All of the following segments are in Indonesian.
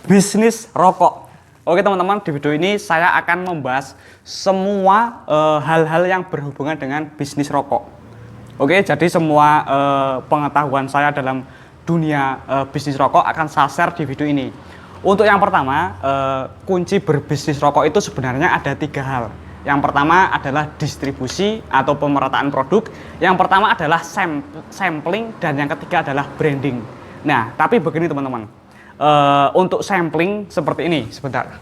bisnis rokok. Oke teman-teman, di video ini saya akan membahas semua hal-hal yang berhubungan dengan bisnis rokok. Oke, jadi semua pengetahuan saya dalam dunia bisnis rokok akan saya share di video ini. Untuk yang pertama, kunci berbisnis rokok itu sebenarnya ada 3 hal. Yang pertama adalah distribusi atau pemerataan produk. Yang pertama adalah sampling, dan yang ketiga adalah branding. Nah, tapi begini teman-teman, untuk sampling seperti ini, sebentar.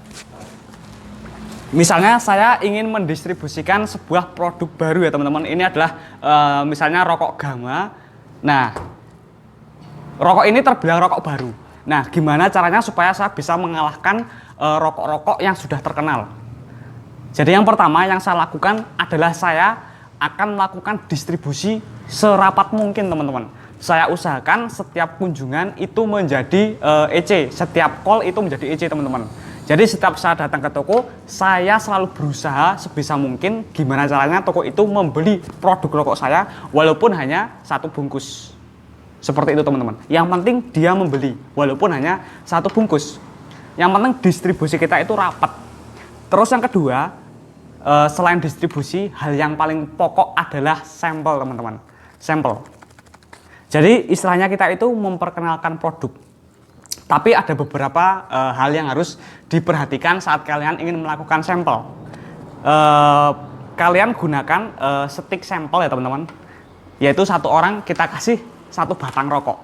Misalnya saya ingin mendistribusikan sebuah produk baru ya teman-teman. Ini adalah misalnya rokok Gama. Nah, rokok ini terbilang rokok baru. Nah, gimana caranya supaya saya bisa mengalahkan rokok-rokok yang sudah terkenal? Jadi yang pertama yang saya lakukan adalah saya akan melakukan distribusi serapat mungkin teman-teman. Saya usahakan setiap kunjungan itu menjadi EC, setiap call itu menjadi EC teman-teman. Jadi setiap saya datang ke toko, saya selalu berusaha sebisa mungkin gimana caranya toko itu membeli produk rokok saya walaupun hanya 1 bungkus. Seperti itu teman-teman. Yang penting dia membeli walaupun hanya 1 bungkus. Yang penting distribusi kita itu rapat. Terus yang kedua, selain distribusi, hal yang paling pokok adalah sampel teman-teman. Sampel. Jadi istilahnya kita itu memperkenalkan produk. Tapi ada beberapa hal yang harus diperhatikan saat kalian ingin melakukan sampel. Kalian gunakan stick sampel ya teman-teman. Yaitu 1 orang kita kasih 1 batang rokok.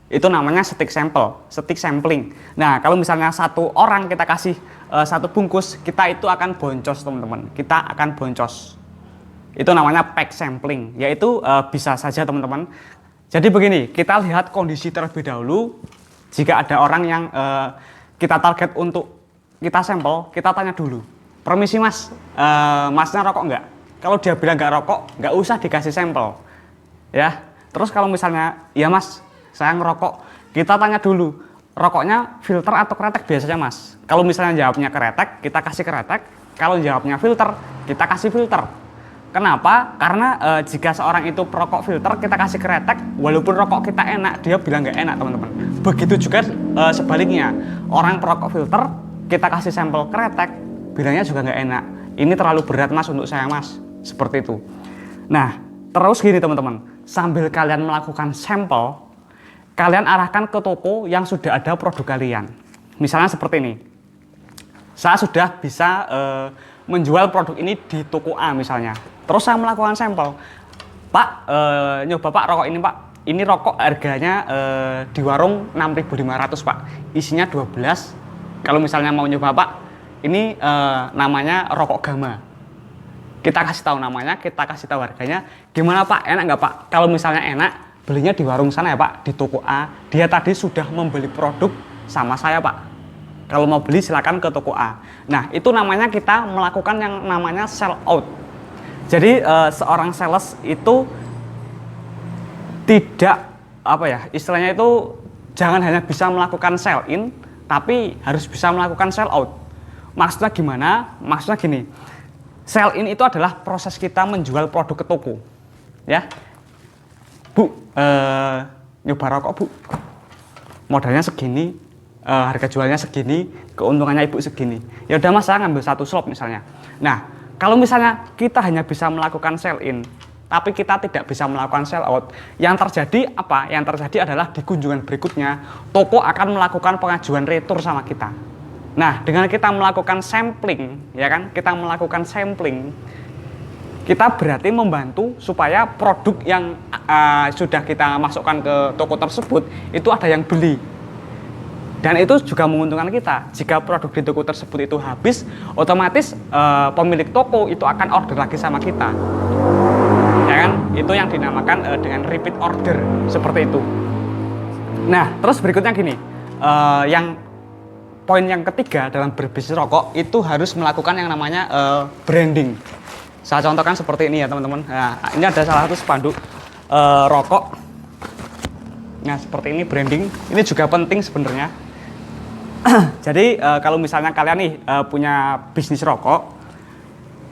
Itu namanya stick sample, stick sampling. Nah, kalau misalnya 1 orang kita kasih 1 bungkus, kita itu akan boncos teman-teman. Kita akan boncos. Itu namanya pack sampling, yaitu bisa saja teman-teman. Jadi begini, kita lihat kondisi terlebih dahulu. Jika ada orang yang kita target untuk kita sampel, kita tanya dulu. Permisi mas, masnya rokok nggak? Kalau dia bilang nggak rokok, nggak usah dikasih sampel. Ya. Terus kalau misalnya, ya mas, saya ngerokok, kita tanya dulu, rokoknya filter atau kretek biasanya mas. Kalau misalnya jawabnya kretek, kita kasih kretek. Kalau jawabnya filter, kita kasih filter. Kenapa? Karena jika seorang itu perokok filter, kita kasih kretek, walaupun rokok kita enak, dia bilang nggak enak teman-teman. Begitu juga sebaliknya, orang perokok filter, kita kasih sampel kretek, bilangnya juga nggak enak. Ini terlalu berat mas untuk saya mas, seperti itu. Nah, terus gini teman-teman, sambil kalian melakukan sampel, kalian arahkan ke toko yang sudah ada produk kalian. Misalnya seperti ini, saya sudah bisa menjual produk ini di toko A misalnya. Terus saya melakukan sampel, Pak, nyoba Pak rokok ini Pak. Ini rokok harganya di warung 6.500 Pak. Isinya 12. Kalau misalnya mau nyoba Pak, ini namanya rokok Gama. Kita kasih tahu namanya, kita kasih tahu harganya. Gimana Pak, enak nggak Pak? Kalau misalnya enak, belinya di warung sana ya Pak, di toko A. Dia tadi sudah membeli produk sama saya Pak. Kalau mau beli silakan ke toko A. Nah, itu namanya kita melakukan yang namanya sell out. Jadi seorang sales itu tidak istilahnya itu jangan hanya bisa melakukan sell in, tapi harus bisa melakukan sell out. Maksudnya gimana? Maksudnya gini. Sell in itu adalah proses kita menjual produk ke toko. Ya. Bu, nyoba rokok Bu. Modalnya segini, harga jualnya segini, keuntungannya Ibu segini. Ya udah Mas, saya ngambil 1 slot misalnya. Nah, kalau misalnya kita hanya bisa melakukan sell in, tapi kita tidak bisa melakukan sell out, yang terjadi apa? Yang terjadi adalah di kunjungan berikutnya, toko akan melakukan pengajuan retur sama kita. Nah, dengan kita melakukan sampling, ya kan? Kita melakukan sampling, kita berarti membantu supaya produk yang sudah kita masukkan ke toko tersebut itu ada yang beli. Dan itu juga menguntungkan kita. Jika produk di toko tersebut itu habis, otomatis pemilik toko itu akan order lagi sama kita. Ya kan? Itu yang dinamakan dengan repeat order, seperti itu. Nah, terus berikutnya gini, poin yang ketiga dalam berbisnis rokok itu harus melakukan yang namanya branding. Saya contohkan seperti ini ya teman-teman. Nah, ini ada salah satu spanduk rokok. Nah, seperti ini branding. Ini juga penting sebenarnya. Jadi kalau misalnya kalian nih punya bisnis rokok,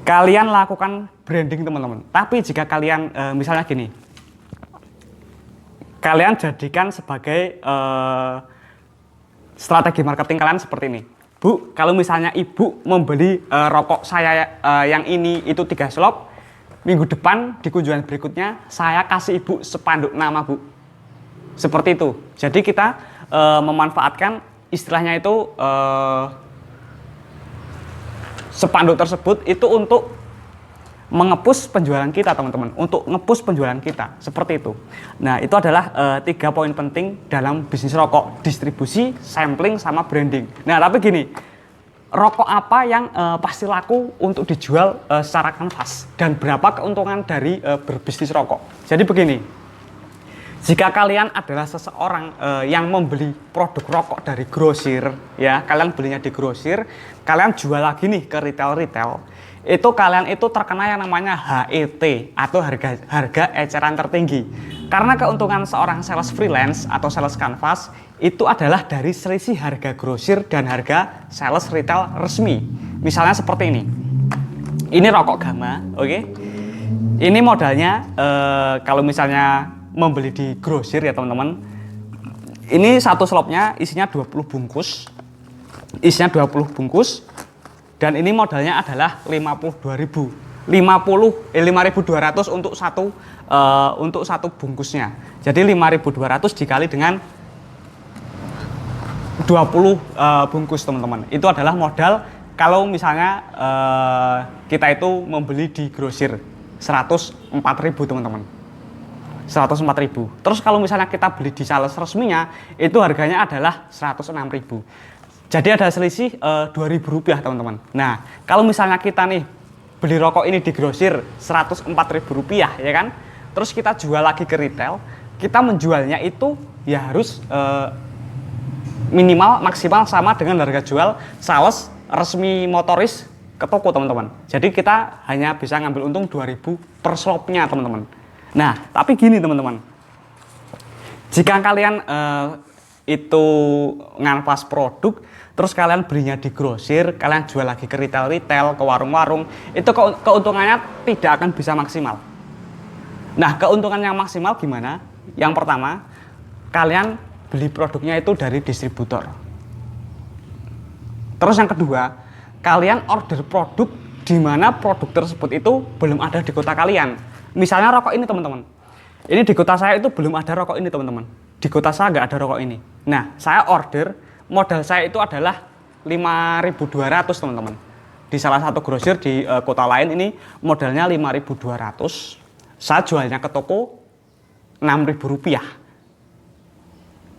kalian lakukan branding teman-teman. Tapi jika kalian misalnya gini, kalian jadikan sebagai Strategi marketing kalian seperti ini. Bu, kalau misalnya ibu membeli rokok saya yang ini itu 3 slop, minggu depan di kunjungan berikutnya saya kasih ibu spanduk nama, Bu. Seperti itu. Jadi kita memanfaatkan istilahnya itu spanduk tersebut itu untuk mengepus penjualan kita, teman-teman, untuk ngepus penjualan kita, seperti itu. Nah, itu adalah 3 poin penting dalam bisnis rokok: distribusi, sampling, sama branding. Nah, tapi gini, rokok apa yang pasti laku untuk dijual secara kanvas, dan berapa keuntungan dari berbisnis rokok? Jadi begini, jika kalian adalah seseorang yang membeli produk rokok dari grosir, ya, kalian belinya di grosir, kalian jual lagi nih ke retail, itu kalian itu terkena yang namanya HET atau harga eceran tertinggi. Karena keuntungan seorang sales freelance atau sales canvas itu adalah dari selisih harga grosir dan harga sales retail resmi. Misalnya seperti ini. Ini rokok Gama, oke? Ini modalnya kalau misalnya membeli di grosir ya, teman-teman. Ini satu slopnya isinya 20 bungkus. Isinya 20 bungkus. Dan ini modalnya adalah 52.200 untuk satu bungkusnya. Jadi 5.200 dikali dengan 20 bungkus, teman-teman. Itu adalah modal kalau misalnya kita itu membeli di grosir 104.000, teman-teman. 104.000. Terus kalau misalnya kita beli di sales resminya itu harganya adalah 106.000. Jadi ada selisih Rp2.000, teman-teman. Nah, kalau misalnya kita nih beli rokok ini di grosir Rp104.000, ya kan? Terus kita jual lagi ke retail, kita menjualnya itu ya harus minimal maksimal sama dengan harga jual sales resmi motoris ke toko, teman-teman. Jadi kita hanya bisa ngambil untung 2.000 per slopnya, teman-teman. Nah, tapi gini, teman-teman. Jika kalian itu nganvas produk, terus kalian belinya di grosir, kalian jual lagi ke retail-retail, ke warung-warung, itu keuntungannya tidak akan bisa maksimal. Nah, keuntungan yang maksimal gimana? Yang pertama, kalian beli produknya itu dari distributor. Terus yang kedua, kalian order produk di mana produk tersebut itu belum ada di kota kalian. Misalnya rokok ini, teman-teman. Ini di kota saya itu belum ada rokok ini, teman-teman. Di kota saya nggak ada rokok ini. Nah, saya order, modal saya itu adalah 5.200, teman-teman. Di salah satu grosir di kota lain ini modalnya 5.200. Saya jualnya ke toko Rp6.000.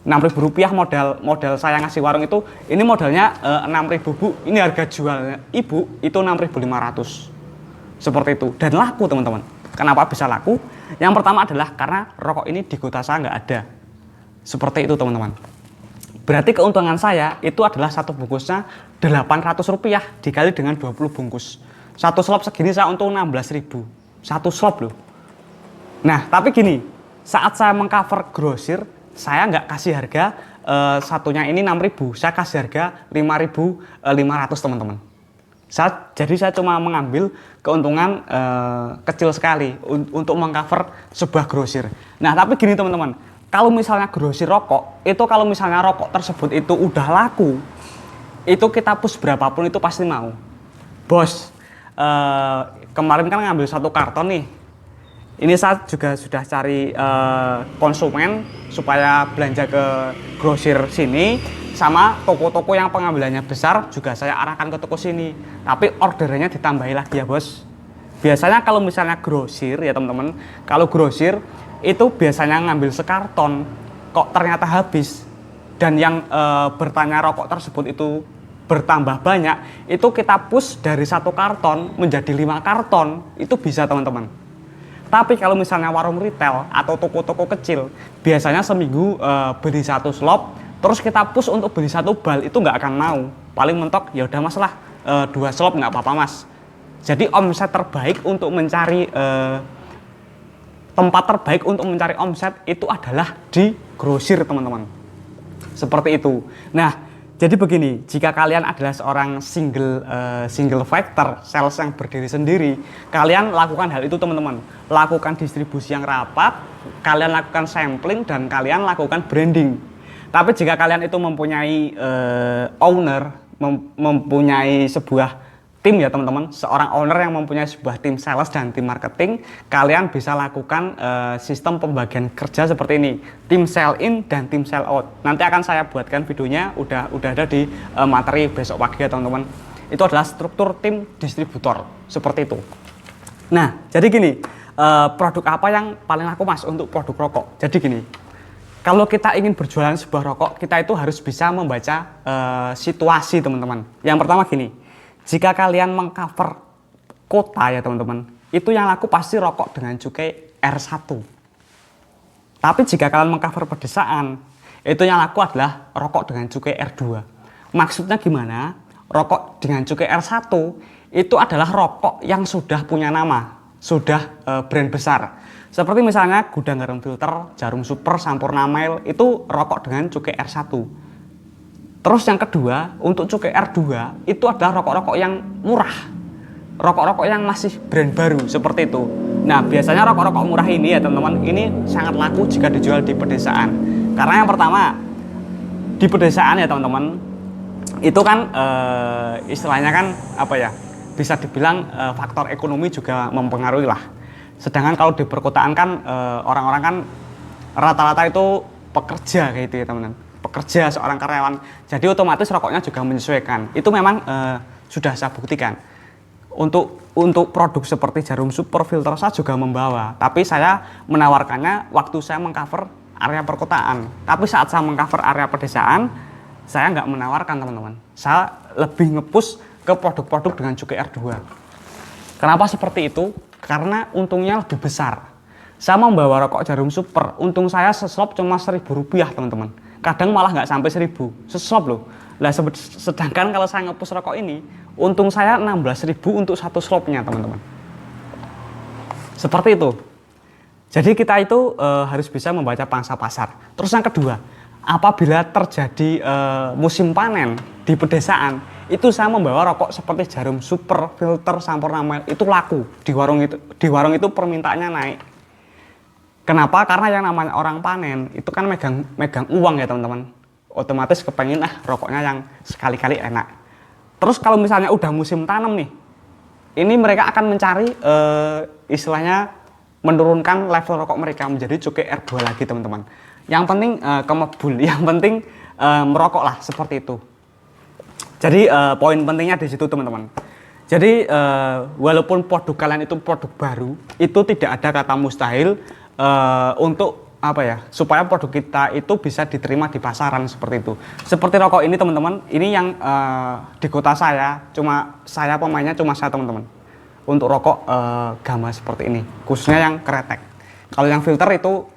Rp6.000 modal saya ngasih warung itu, ini modalnya 6.000, Bu. Ini harga jualnya Ibu itu 6.500. Seperti itu. Dan laku, teman-teman. Kenapa bisa laku? Yang pertama adalah karena rokok ini di kota saya nggak ada. Seperti itu, teman-teman. Berarti keuntungan saya itu adalah satu bungkusnya Rp800 dikali dengan 20 bungkus. Satu slop segini saya untung 16.000. Satu slop loh. Nah, tapi gini, saat saya mengcover grosir, saya nggak kasih harga satunya ini 6.000, saya kasih harga 5.500, teman-teman. Jadi saya cuma mengambil keuntungan kecil sekali untuk mengcover sebuah grosir. Nah, tapi gini, teman-teman, kalau misalnya grosir rokok, itu kalau misalnya rokok tersebut itu udah laku, itu kita push berapapun itu pasti mau. Bos, kemarin kan ngambil satu karton nih. Ini saya juga sudah cari konsumen supaya belanja ke grosir sini, sama toko-toko yang pengambilannya besar juga saya arahkan ke toko sini. Tapi orderannya ditambahi lagi ya, Bos. Biasanya kalau misalnya grosir ya, teman-teman, kalau grosir itu biasanya ngambil sekarton, kok ternyata habis. Dan yang bertanya rokok tersebut itu bertambah banyak, itu kita push dari 1 karton menjadi 5 karton, itu bisa, teman-teman. Tapi kalau misalnya warung retail atau toko-toko kecil, biasanya seminggu beli 1 slop, terus kita push untuk beli 1 bal, itu nggak akan mau. Paling mentok, ya udah Mas lah, 2 slop nggak apa-apa, Mas. Jadi omset terbaik untuk mencari tempat terbaik untuk mencari omset itu adalah di grosir, teman-teman. Seperti itu. Nah, jadi begini, jika kalian adalah seorang single factor, sales yang berdiri sendiri, kalian lakukan hal itu, teman-teman. Lakukan distribusi yang rapat, kalian lakukan sampling, dan kalian lakukan branding. Tapi jika kalian itu mempunyai owner, mempunyai sebuah tim ya teman-teman, seorang owner yang mempunyai sebuah tim sales dan tim marketing, kalian bisa lakukan sistem pembagian kerja seperti ini, tim sell in dan tim sell out. Nanti akan saya buatkan videonya, udah ada di materi besok pagi ya teman-teman. Itu adalah struktur tim distributor seperti itu. Nah, jadi gini, produk apa yang paling laku mas untuk produk rokok? Jadi gini, kalau kita ingin berjualan sebuah rokok, kita itu harus bisa membaca situasi teman-teman. Yang pertama gini, jika kalian mengcover kota ya teman-teman, itu yang laku pasti rokok dengan cukai R1. Tapi jika kalian mengcover pedesaan, itu yang laku adalah rokok dengan cukai R2. Maksudnya gimana? Rokok dengan cukai R1 itu adalah rokok yang sudah punya nama, sudah brand besar. Seperti misalnya Gudang Garam Filter, Jarum Super, Sampurna Mail, itu rokok dengan cukai R1. Terus yang kedua, untuk cukai R2 itu adalah rokok-rokok yang murah, rokok-rokok yang masih brand baru seperti itu. Nah, biasanya rokok-rokok murah ini ya teman-teman, ini sangat laku jika dijual di pedesaan. Karena yang pertama, di pedesaan ya teman-teman, itu kan istilahnya kan apa ya, bisa dibilang faktor ekonomi juga mempengaruhi lah. Sedangkan kalau di perkotaan kan orang-orang kan rata-rata itu pekerja kayak gitu ya teman-teman, pekerja, seorang karyawan, jadi otomatis rokoknya juga menyesuaikan. Itu memang sudah saya buktikan. Untuk produk seperti Jarum Super, Filter saya juga membawa, tapi saya menawarkannya waktu saya mengcover area perkotaan. Tapi saat saya mengcover area pedesaan, saya nggak menawarkan teman-teman. Saya lebih nge-push ke produk-produk dengan cukai R2. Kenapa seperti itu? Karena untungnya lebih besar. Saya membawa rokok Jarum Super, untung saya seslop cuma Rp1.000 teman-teman. Kadang malah nggak sampai 1.000 seslop loh. Lah sedangkan kalau saya nge-push rokok ini, untung saya 16.000 untuk satu slopnya teman-teman. Seperti itu. Jadi kita itu harus bisa membaca pangsa pasar. Terus yang kedua, apabila terjadi musim panen di pedesaan, itu saya membawa rokok seperti Jarum Super, Filter, Sampurna Mail, itu laku di warung itu. Di warung itu permintaannya naik. Kenapa? Karena yang namanya orang panen itu kan megang uang ya teman-teman. Otomatis kepengen rokoknya yang sekali-kali enak. Terus kalau misalnya udah musim tanam nih, ini mereka akan mencari istilahnya menurunkan level rokok mereka menjadi cukai R2 lagi teman-teman. Yang penting kemebul, yang penting merokok lah seperti itu. Jadi poin pentingnya di situ teman-teman. Jadi walaupun produk kalian itu produk baru, itu tidak ada kata mustahil untuk apa ya, supaya produk kita itu bisa diterima di pasaran seperti itu. Seperti rokok ini teman-teman, ini yang di kota saya, pemainnya cuma saya teman-teman. Untuk rokok gamma seperti ini, khususnya yang kretek. Kalau yang filter itu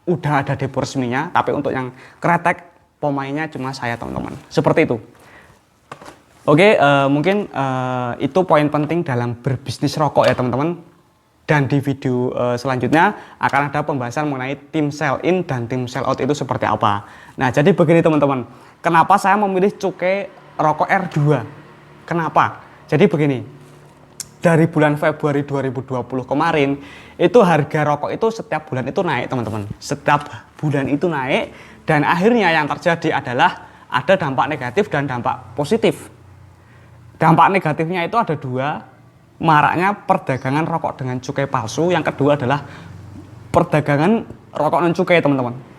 udah ada depo resminya, tapi untuk yang kretek pemainnya cuma saya teman-teman. Seperti itu. Oke, mungkin itu poin penting dalam berbisnis rokok ya teman-teman. Dan di video selanjutnya akan ada pembahasan mengenai tim sell in dan tim sell out itu seperti apa. Nah, jadi begini teman-teman. Kenapa saya memilih cukai rokok R2? Kenapa? Jadi begini. Dari bulan Februari 2020 kemarin, itu harga rokok itu setiap bulan itu naik teman-teman. Setiap bulan itu naik, dan akhirnya yang terjadi adalah ada dampak negatif dan dampak positif. Dampak negatifnya itu ada dua, maraknya perdagangan rokok dengan cukai palsu. Yang kedua adalah perdagangan rokok non cukai teman-teman.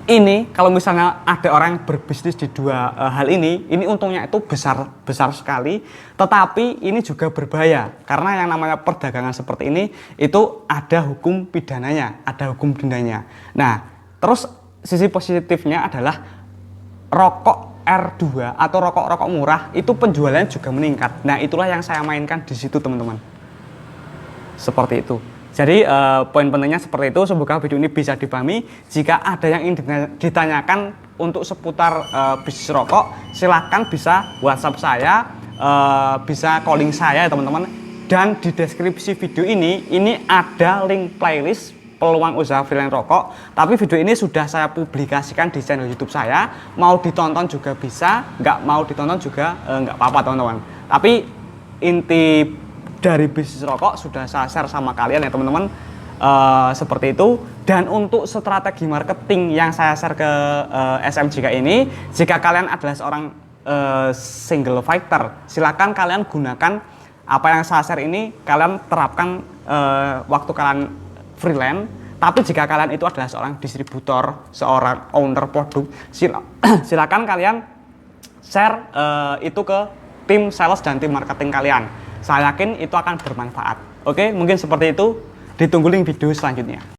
Ini kalau misalnya ada orang yang berbisnis di dua hal ini untungnya itu besar sekali, tetapi ini juga berbahaya karena yang namanya perdagangan seperti ini itu ada hukum pidananya, ada hukum dendanya. Nah, terus sisi positifnya adalah rokok R2 atau rokok-rokok murah itu penjualannya juga meningkat. Nah, itulah yang saya mainkan di situ teman-teman. Seperti itu. Jadi poin pentingnya seperti itu. Semoga video ini bisa dipahami. Jika ada yang ingin ditanyakan untuk seputar bisnis rokok, silahkan bisa WhatsApp saya, bisa calling saya teman-teman. Dan di deskripsi video ini ada link playlist peluang usaha freelance rokok. Tapi video ini sudah saya publikasikan di channel YouTube saya. Mau ditonton juga bisa, nggak mau ditonton juga nggak apa-apa teman-teman. Tapi inti dari bisnis rokok sudah saya share sama kalian ya teman-teman. Seperti itu. Dan untuk strategi marketing yang saya share ke SMJK ini, jika kalian adalah seorang single fighter, silakan kalian gunakan apa yang saya share ini, kalian terapkan waktu kalian freelance. Tapi jika kalian itu adalah seorang distributor, seorang owner produk, silakan kalian share itu ke tim sales dan tim marketing kalian. Saya yakin itu akan bermanfaat. Oke, mungkin seperti itu. Ditunggu link video selanjutnya.